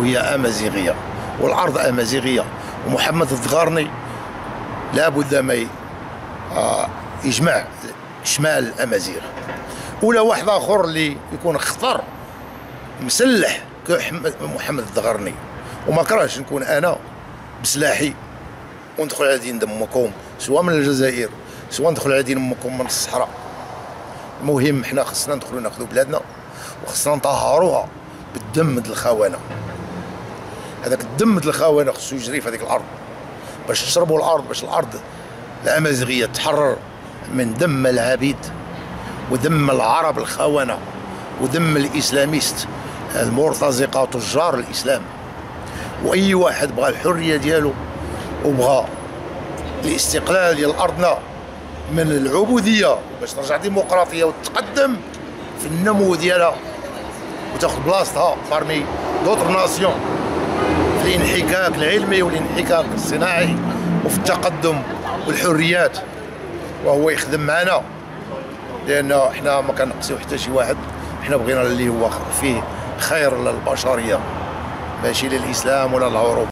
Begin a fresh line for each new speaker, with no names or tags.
وهي امازيغيه والارض امازيغيه، ومحمد الدغارني لابد ما يجمع شمال الامازيغ. ولا واحد اخر اللي يكون خطر مسلح كمحمد الدغارني، وما كرهش نكون انا بسلاحي وندخل على دين امكم سواء من الجزائر سواء ندخل على دين امكم من الصحراء. المهم حنا خصنا ندخلوا ناخذوا بلادنا وخصنا نطهروها بالدم د الخونه. هذاك الدم د الخونه خصو يجري في هذيك الارض باش تشربوا الارض، باش الارض الامازيغيه تحرر من دم العبيد ودم العرب الخونه ودم الاسلاميست المرتزقه تجار الاسلام. واي واحد بغى الحريه ديالو وبغى الاستقلال ديال ارضنا من العبوديه باش ترجع ديمقراطيه وتتقدم في النمو ديالها وتاخذ بلاصتها بارمي دوطر ناسيون في الانحكاك العلمي والانحكاك الصناعي وفي التقدم والحريات، وهو يخدم معنا، لان احنا ما كنقصيو حتى شي واحد، احنا بغينا اللي هو فيه خير للبشريه ماشي للاسلام ولا للعروبه.